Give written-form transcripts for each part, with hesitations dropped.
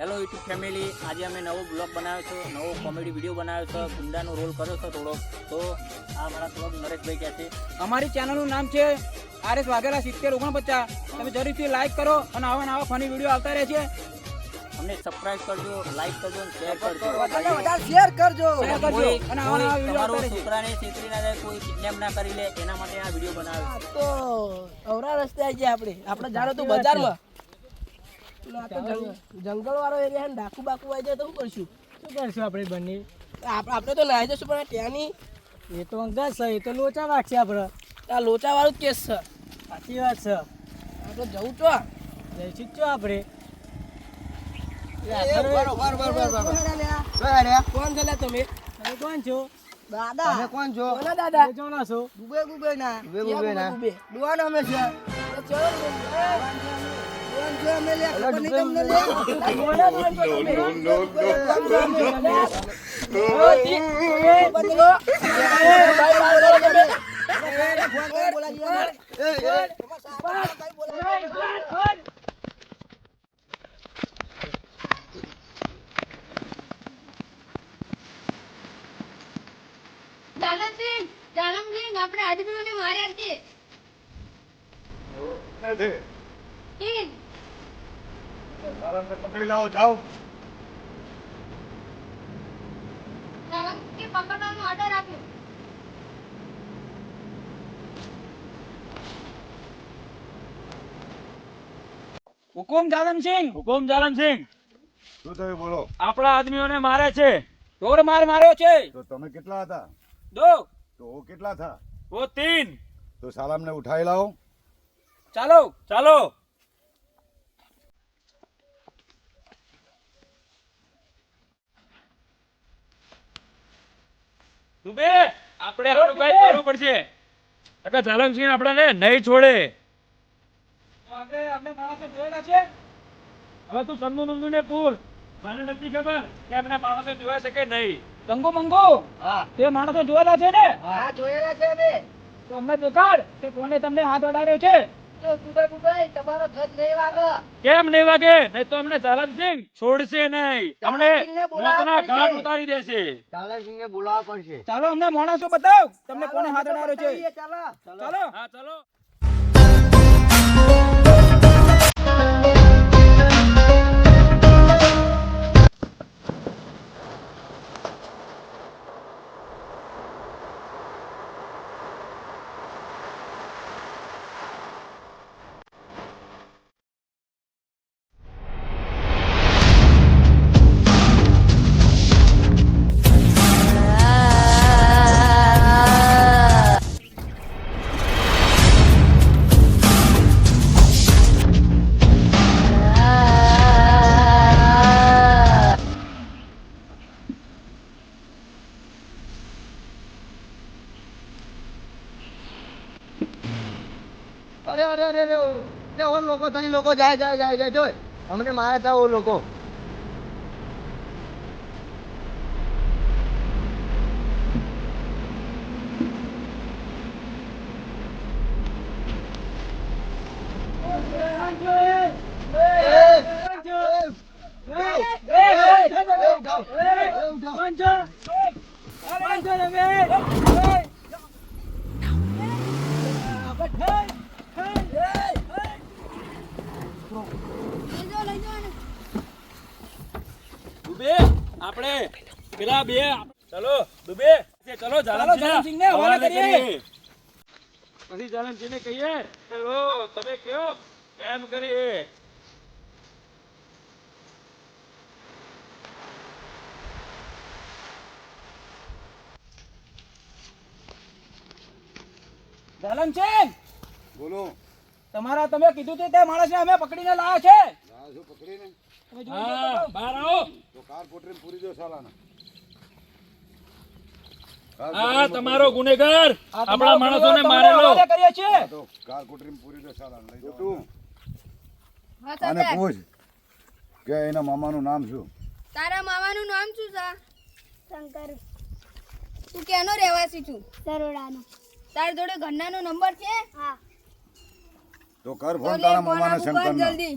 Hello YouTube family, આજે અમે નવો બ્લોગ બનાવ્યો છે, નવો કોમેડી વિડીયો બનાવ્યો છે. ગુંડાનો રોલ કર્યો છે થોડો. તો આ મારા બ્લોગ નરેશભાઈ કહે છે. અમારી ચેનલનું નામ છે RS વાઘેલા 7049. તમે જરૂરથી લાઈક કરો અને આવા ફની વિડીયો આવતા રહે છે. અમને સબસ્ક્રાઇબ કરજો, લાઈક કરજો અને શેર કરજો. વધારે શેર કરજો. કોઈ અને આવા નવા વિડીયો તમારો આવતા રહે છે. છોકરાને છેતરી ના જાય, કોઈ કિડનેપ ના કરી લે, એના માટે આ વિડીયો બનાવ્યો આ તો અવરા રસ્તે આવી ગયા આપણે જાણો તો બજારમાં જંગલ વાળો એરિયા ને ડાકુ બાકુ આવી જાય તો શું કરશું? શું કરશું આપણે બંને? આપણે તો નાઈ જશું, પણ ત્યાંની એ તો અંગત છે, એ તો લોચા વાગશે આપણે. આ લોચા વાળું જ કેસ છે. સાચી વાત છે. આપણે જવું તો જઈશું જ છો આપણે. કોણ છે લે તમે? તમે કોણ છો? દાદા. તમે કોણ છો? કોના દાદા? તમે જોના છો? ડુબે ના ડુબે ના. ડુવાનો અમે છે. ચલો ડુવાન છે અમે લે. ખબર નહીં તમને લે. બદલો. જાલમસિંહ આપણે આદમીઓને માર્યા છે. કેમ? પકડી લાવો, જાઓ. જાલમસિંહે પકડવાનો ઓર્ડર આપ્યો. હુકુમ જાલમસિંહ. હુકુમ જાલમસિંહ, શું થયું બોલો? આપણા આદમીઓને મારે છે. ઢોર માર્યો છે. તો તમે કેટલા હતા? દો. તો ઓ કેટલા થા? વો 3. તો સાલામને ઉઠાઈ લાવો. ચાલો. ચાલો. દુબે, આપણે આપણું કાંઈ કરવું પડશે. કાકા જાલમસિંહ આપણને નહીં છોડે. આપણે માણસો જોયેલા છે. હવે તું સંદુ નંદુને પૂર. મને નથી ખબર કે એમને માણસો જોયા છે કે નહીં. ગંગો મંગો. તે માણસો જોયેલા છે ને? હા જોયેલા છે અમે. તો અમને દેખાડ કે કોને તમને હાથ અડાડ્યો છે. તો દુબઈ તમારો ધજ નહીં વાગે. કેમ નહીં વાગે? નહીં તો અમને જાલમસિંહ છોડશે નહીં. અમને જાલમસિંહને બોલાવવા મોતના ઘાટ પડશે. ઉતારી દેશે. સાલાસિંહને બોલાવવા પડશે. ચાલો અમને માણસો બતાવ તમને કોને હાથ અડાડ્યો છે. ચાલો. ચાલો. હા ચાલો. અરે ઓ લોકો તઈ લોકો જાય જોય. અમને મારે તા ઓ લોકો. દુબે, આપણે પેલા બે ચલો દુબે, ચલો જાલમસિંહને હવાલે કરીએ. પછી જાલમસિંહને કહીએ ચલો તમે કયો એમ કરીએ. જાલમસિંહ, બોલો. તમે કીધું તે માણસને અમે પકડીને લાયા છે. લાજો પકડીને. તમે જોઈ લો હા, તો. બહાર આવો. તો કાર કોટરીને પૂરી દો સાલાના. આ તમારો ગુનેગાર આ તમારો આપણા માણસોને તમારા મારેલો. હવાલે કરીએ છીએ. તો કાર કોટરીને પૂરી દો સાલાના. લઈ જાઓ. તું હા આને સરદાર. પૂછ કે એના મામાનું નામ શું? તારા મામાનું નામ શું છે? શંકર. તું કેનો રહેવાસી છું? સરોડાનો. તાર જોડે ઘરનાનો નંબર છે? હા. તો કર તો ફોન લે તારા ફોન મામાને આપું, કર શંકરના. જલ્દી.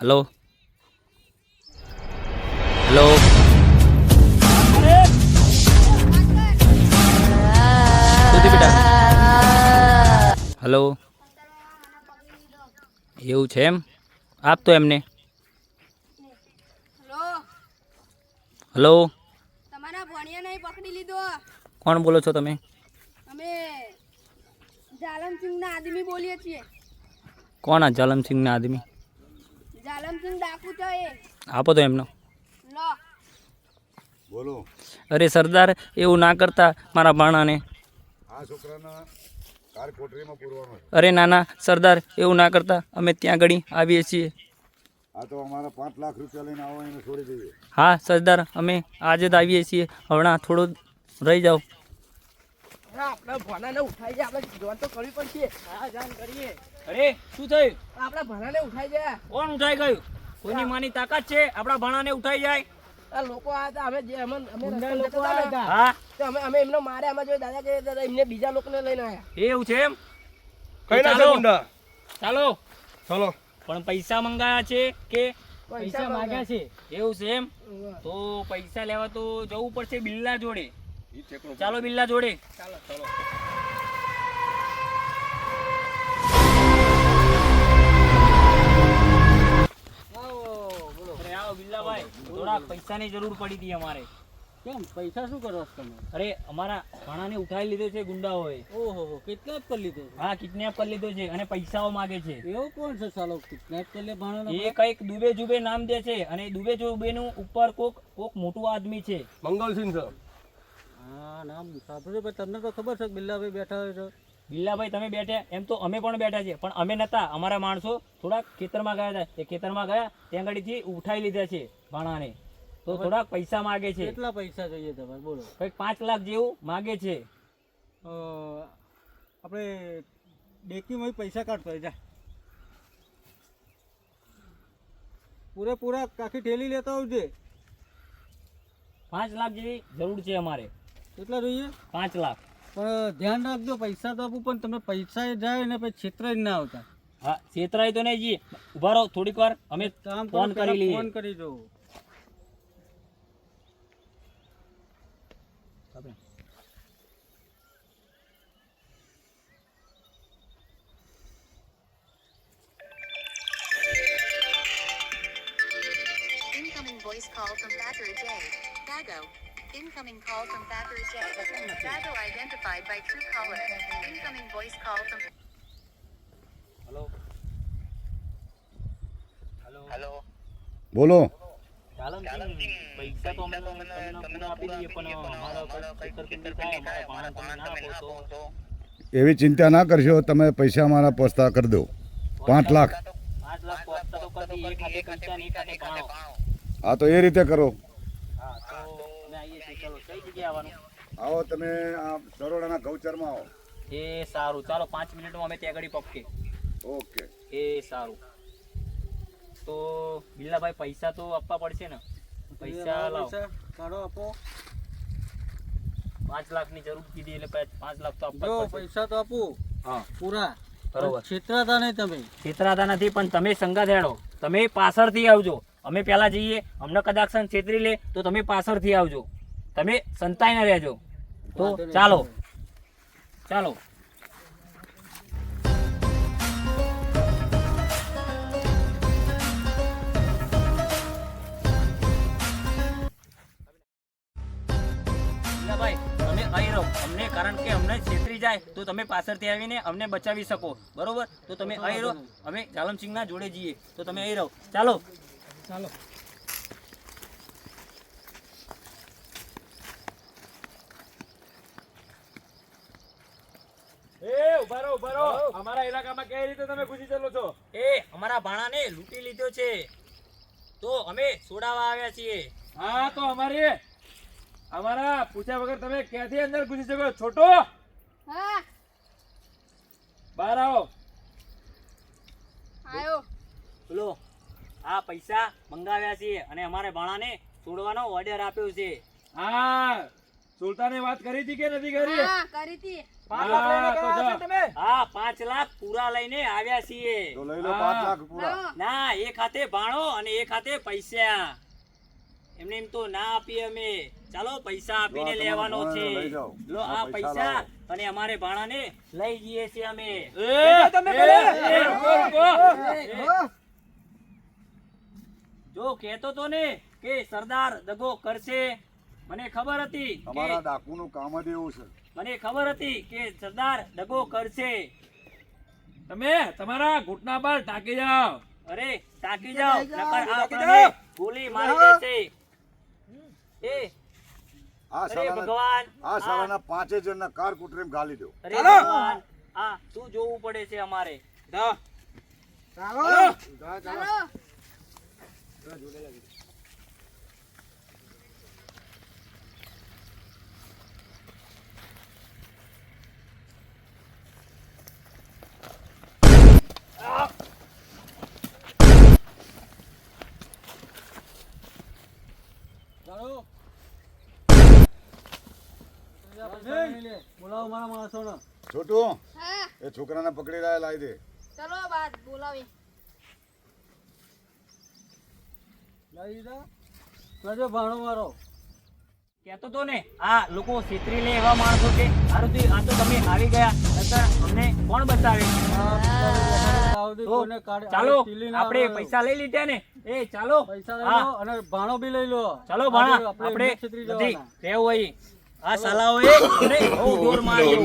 હલો હલો શું થયું બેટા? હલો એવું છે એમ? આપતો એમને. લો હલો તમારા ભણિયા નહીં પકડી લીધો. કોણ બોલો છો તમે? અમે જાલમસિંહના આદમી બોલીએ છીએ. કોણ આ જાલમસિંહના આદમી? જાલમસિંહ ડાકુ છે એ. આપો તો એમનો. લો બોલો. અરે સરદાર એવું ના કરતા મારા ભાણાને. આ છોકરાના કાર કોટરીમાં પૂરવાનો છે. અરે નાના સરદાર એવું ના કરતા, અમે ત્યાં ઘડી આવીએ છીએ. આ તો અમારા 5 લાખ રૂપિયા લઈને આવો એને છોડી દઈએ. હા સરદાર અમે આજે જ આવીએ છીએ, હમણાં થોડું રહી જાઓ. આપણા ભણાને ઉઠાઈ જાય, આપણે જોન તો કરવી પડશે. હા જાણ કરીએ. અરે શું થયું? આપણા ભણાને ઉઠાઈ જાય. કોણ ઉઠાઈ ગયું? કોઈની માની તાકાત છે આપણા ભાણાને ઉઠાઈ જાય? આ લોકો આ હતા, અમે જે અમે ગુંડા રસ્તે લોકો જતા આવ્યા હતા. હા તો અમે એમનો મારે આમાં જો દાદા કે દાદા એમને બીજા લોકોને લઈને આવ્યા. એવું છે એમ? કઈ ના ચાલો. ગુંડા ચાલો ચલો. પણ પૈસા મંગાયા છે કે? પૈસા માગ્યા છે. એવું છે એમ? તો પૈસા લેવા તો જવું પડશે બિલ્લા જોડે. ચાલો બિલ્લા જોડે. અરે આવો બિલ્લાભાઈ, થોડાક પૈસાની જરૂર પડી હતી અમારે. કેમ પૈસા શું કરો છો તમે? અરે અમારા ભાણાને ઉઠાવી લીધો છે ગુંડાઓએ. ઓહો કિડનેપ કરી લીધો. હા કિડનેપ કરી લીધો છે અને પૈસાઓ માગે છે. એવું કોણ છે સાલો કિડનેપ કરી લે ભાણો? એ કઈક દુબે જુબે નામ દે છે અને દુબે જુબે નું ઉપર કોક મોટું આદમી છે. મંગલસિંહ સર. હા નામ સાંભળ્યું, પણ તમને તો ખબર છે કે બિલ્લાભાઈ બેઠા હોય છે. બિલ્લાભાઈ તમે બેઠા, એમ તો અમે પણ બેઠા છે, પણ અમે નતા. અમારા માણસો થોડાક ખેતરમાં ગયા હતા. એ ખેતરમાં ગયા ત્યાં ગાડીથી ઉઠાઈ લીધા છે ભાણાને. તો થોડાક પૈસા માગે છે. કેટલા પૈસા જોઈએ તમારે બોલો? કઈક 5 લાખ જેવું માગે છે. આપણે ડેકીમાં પૈસા કાઢતો હોય જા. પૂરેપૂરા આખી ઠેલી લેતા આવજે. 5 લાખ જેવી જરૂર છે અમારે. કેટલા જોઈએ? 5 લાખ. પણ ધ્યાન રાખજો, પૈસા તો આપું, પણ તમે પૈસા જાય ને પછી છેતરાઈ જ ના આવતા. હા છેતરાય તો નહીં જી. ઉભા રહો થોડીક વાર, અમે કામ કરો, ફોન પહેલા કરી લઈએ. ફોન કરી દો. Incoming voice call from Thacker J. Dago. Incoming call from Thacker J. Dago identified by Truecaller. Incoming voice call from. Hello hello બોલો. જાલમસિંહ, પૈસા તો અમે તમને પૂરા આપી દઈએ, પણ અમારા પર છેતરપિંડી થાય, અમારા ભાણા તમે ના આપો તો. એવી ચિંતા ના કરશો, તમે પૈસા અમારા પહોંચતા કરી દો. 5 લાખ. 5 લાખ પહોંચતા તો કરી દઈએ. એક હાથે પૈસા ને એક હાથે ભાણો. હા તો એ રીતે કરો. હા તો અમે આવીએ છીએ. ચલો કઈ જગ્યાએ આવવાનું? આવો તમે આ સરોડાના ગૌચરમાં આવો. એ સારું, ચાલો 5 મિનિટમાં અમે ત્યાં આગળ પહોંચીએ. ઓકે. એ સારું. તો બિલ્લાભાઈ પૈસા તો આપવા પડશે ને? પૈસા લાવો. પૈસા કાઢો આપો. 5 લાખની જરૂર કીધી એટલે 5 લાખ તો આપવા જો જ પડશે. પૈસા તો આપું હા પૂરા. બરોબર. છેતરાતા નહીં તમે. છેતરાતા નથી, પણ તમે સંગાથ હેડો. તમે પાછળથી આવજો. અમે પહેલા જઈએ, અમને કદાચ છેતરી લે તો તમે પાછળથી આવજો. તમે સંતાઈને રહેજો. તો ચાલો ચાલો. ભાઈ તમે અહીં રહો. અમને કારણ કે અમને છેતરી જાય તો તમે પાછળથી આવીને અમને બચાવી શકો. બરોબર? તો તમે અહીં રહો. અમે જાલમસિંહના જોડે જઈએ. તો તમે અહીં રહો. ચાલો ચાલો. ઉભા રહો. અમારા ઇલાકામાં કઈ રીતે તમે ઘૂસી ચલો છો? એ અમારા ભાણાને લૂંટી લીધો છે, તો અમે છોડાવવા આવ્યા છીએ. હા તો અમારા પૂછ્યા વગર તમે ક્યાંથી અંદર ઘૂસી શકો? છોટો હા બહાર આવો. આયો. લો આ પૈસા મંગાવ્યા છીએ અને અમારે ભાણાને છોડવાનો ઓર્ડર આપ્યો છે. હા સુલતાને વાત કરી હતી કે નથી કરી? હા કરી હતી. 5 લાખ લઈને તો ગયા જા. છો તમે હા 5 લાખ પૂરા લઈને આવ્યા છીએ. તો લઈ લો 5 લાખ પૂરા. લાવો. ના એક હાથે ભાણો અને એક હાથે પૈસા. એમને એમ તો ના આપીએ અમે. ચાલો પૈસા આપીને લો, આ લેવાનો તમારા છે. ભાણાને લઈ જાઓ. લો આ આ પૈસા પૈસા લાવો. અને અમારે ભાણાને લઈ જઈએ છીએ અમે. તમે એ, રૂકો, રૂકો. જો કહેતો તો ને કે સરદાર દગો કરશે. મને ખબર હતી તમારા કે ડાકુનું કામ જ એવું છે. મને ખબર હતી કે સરદાર દગો કરશે. તમે તમારા ઘૂંટણા પર ટાંકી જાઓ. અરે તાકી જાઓ નકર આ તાકી આપણને જાઓ. ગોલી મારી દેશે. એ આ અરે સાલાના ભગવાન આ સાલાના 5 જણના કાર કુટરીમ ગાલી દો. અરે ચાલો. ભગવાન આ શું જોવું પડે છે અમારે. જાઓ. ચાલો. છોટું હા એ છોકરાને પકડી રહ્યા લાવી દે. ચલો બાદ બોલાવી. કહેતો તો ને આ લોકો છેતરી લે એવા માણસો છે. હારું થયું આ તો તમે આવી ગયા નહીંતર અમને કોણ બચાવે. તો ચાલો આપણે પૈસા લઈ લીધા ને. એ ચાલો હા અને ભાણો બી લઈ લો. ચાલો ભાણા આપણે બધી રહેવું અહીં. આ સાલાઓએ અરે બહુ જોર માર્યો.